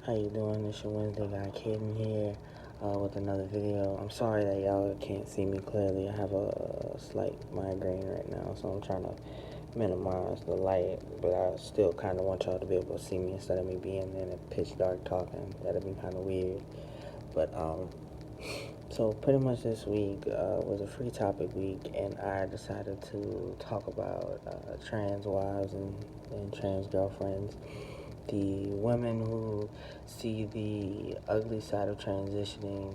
How you doing? It's your Wednesday guy, Khaiden here, with another video. I'm sorry that y'all can't see me clearly. I have a slight migraine right now, so I'm trying to minimize the light, but I still kind of want y'all to be able to see me instead of me being in a pitch dark talking. That'd be kind of weird. But so pretty much this week was a free topic week, and I decided to talk about trans wives and trans girlfriends, the women who see the ugly side of transitioning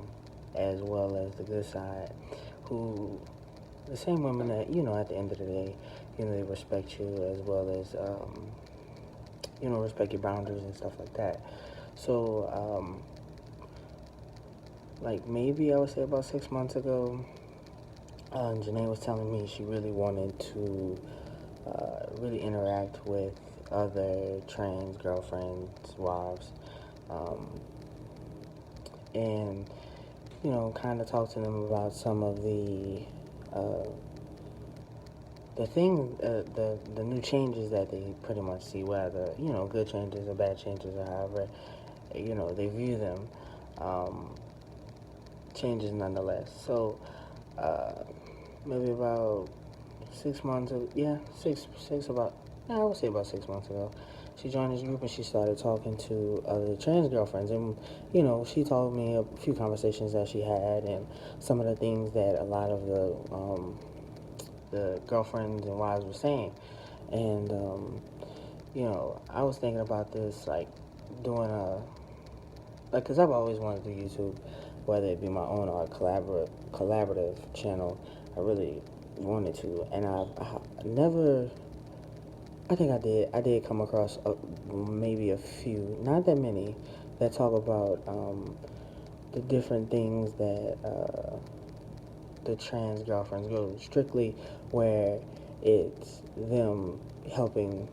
as well as the good side, who the same women that, at the end of the day, they respect you as well as, respect your boundaries and stuff like that. So, like maybe I would say about 6 months ago, Janae was telling me she really wanted to really interact with other trans girlfriends, wives, um, and kind of talk to them about some of uh, the new changes that they pretty much see, whether good changes or bad changes or however they view them, changes nonetheless. So maybe about 6 months of I would say about 6 months ago, she joined this group and she started talking to other trans girlfriends, and she told me a few conversations that she had and some of the things that a lot of the girlfriends and wives were saying. And I was thinking about this, like doing because I've always wanted to do YouTube, whether it be my own or a collaborative channel. I really wanted to, and I never. I think I did come across maybe a few, not that many, that talk about the different things that the trans girlfriends go to, strictly where it's them helping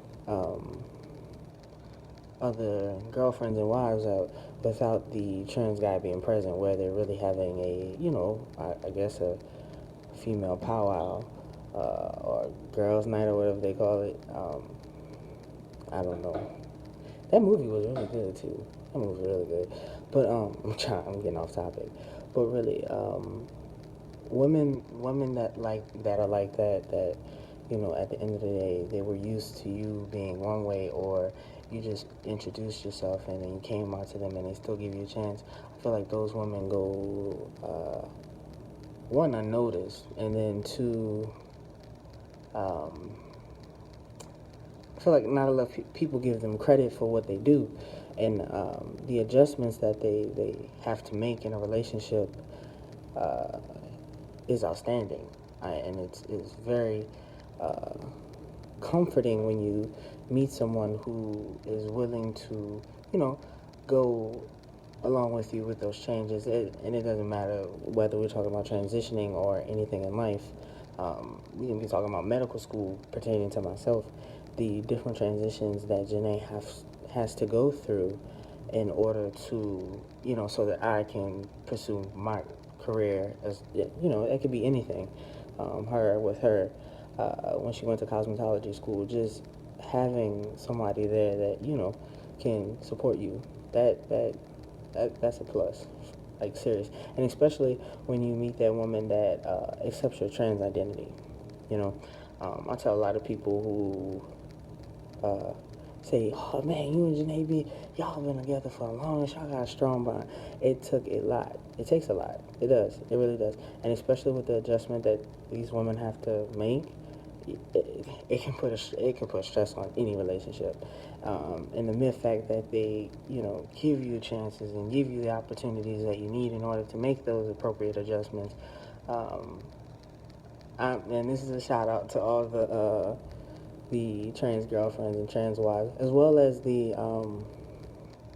other girlfriends and wives out without the trans guy being present, where they're really having a, I guess a female powwow, or girls' night or whatever they call it. I don't know. That movie was really good too. That movie was really good. But I'm getting off topic. But really, women that are like that at the end of the day, they were used to you being one way, or you just introduced yourself and then you came out to them and they still give you a chance. I feel like those women go one, unnoticed, and then two, I feel like not enough people give them credit for what they do, and the adjustments that they have to make in a relationship uh, is outstanding, and it's very comforting when you meet someone who is willing to, go along with you with those changes. And it doesn't matter whether we're talking about transitioning or anything in life. We can be talking about medical school pertaining to myself. The different transitions that Janae has to go through in order to, so that I can pursue my career as, it could be anything. Her, when she went to cosmetology school, just having somebody there that, can support you, that's a plus, like serious. And especially when you meet that woman that accepts your trans identity. I tell a lot of people who say, "Oh man, you and Janae y'all been together for a long time. Y'all got a strong bond." It took a lot. It takes a lot. It does. It really does. And especially with the adjustment that these women have to make, it can put stress on any relationship. And the mere fact that they give you chances and give you the opportunities that you need in order to make those appropriate adjustments. And this is a shout out to all the trans girlfriends and trans wives, as well as the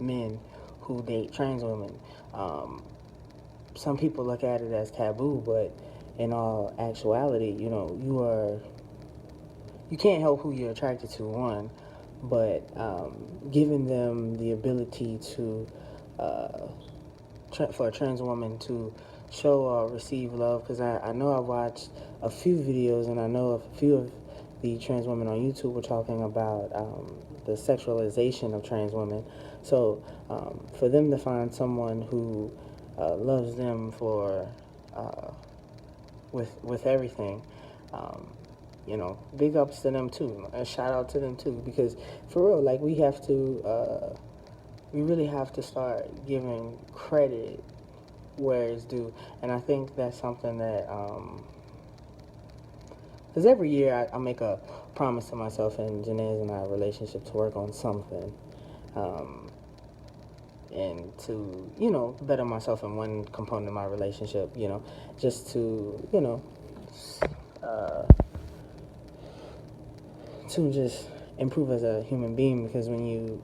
men who date trans women. Some people look at it as taboo, but in all actuality, you can't help who you're attracted to, one, but giving them the ability to, for a trans woman to show or receive love, because I know I've watched a few videos and I know a few of the trans women on YouTube were talking about the sexualization of trans women. So for them to find someone who loves them for with everything, big ups to them too. A shout out to them too, because for real, like we really have to start giving credit where it's due, and I think that's something that because every year I make a promise to myself and Janae's and our relationship to work on something. And to, better myself in one component of my relationship, just to, uh, to just improve as a human being, because when you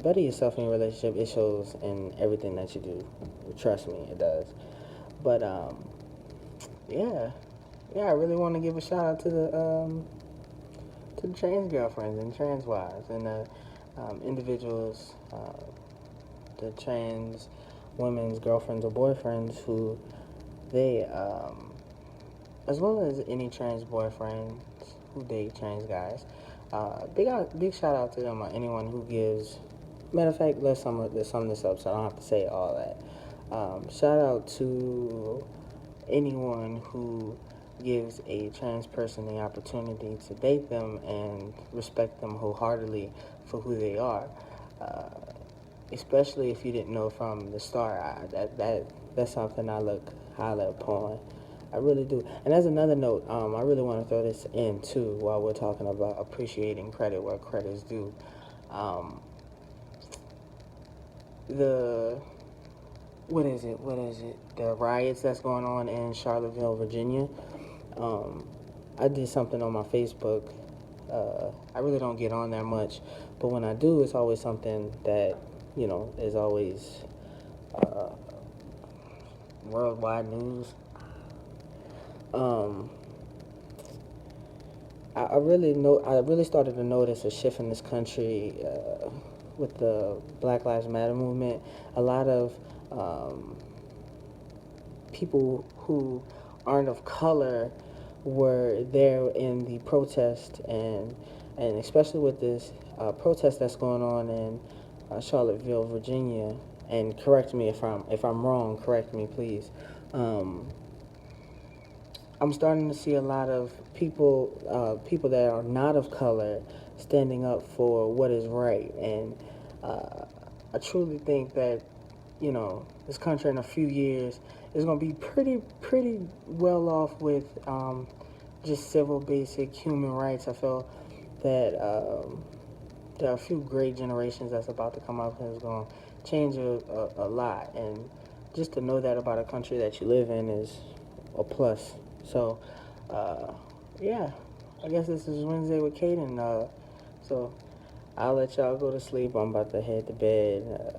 better yourself in your relationship, it shows in everything that you do. Trust me, it does. But, yeah, I really want to give a shout out to the trans girlfriends and trans wives and the individuals, the trans women's girlfriends or boyfriends who they, as well as any trans boyfriends who date trans guys, big shout out to them or anyone who gives. Matter of fact, let's sum this up so I don't have to say all that. Shout out to anyone who gives a trans person the opportunity to date them and respect them wholeheartedly for who they are. Especially if you didn't know from the start. That's something I look highly upon. I really do. And as another note, I really want to throw this in too while we're talking about appreciating credit where credit's due. What is it? The riots that's going on in Charlottesville, Virginia. I did something on my Facebook. I really don't get on there much, but when I do, it's always something that, is always worldwide news. I really started to notice a shift in this country with the Black Lives Matter movement. A lot of people who aren't of color were there in the protest, and especially with this protest that's going on in Charlottesville, Virginia. And correct me if I'm wrong. Correct me, please. I'm starting to see a lot of people that are not of color standing up for what is right, and I truly think that this country in a few years is going to be pretty well off with just civil basic human rights. I feel that there are a few great generations that's about to come up and it's going to change a lot, and just to know that about a country that you live in is a plus. So, yeah, I guess this is Wednesday with Khaiden. So I'll let y'all go to sleep. I'm about to head to bed,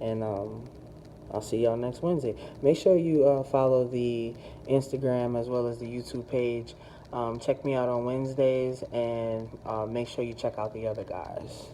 and I'll see y'all next Wednesday. Make sure you follow the Instagram as well as the YouTube page. Check me out on Wednesdays, and make sure you check out the other guys.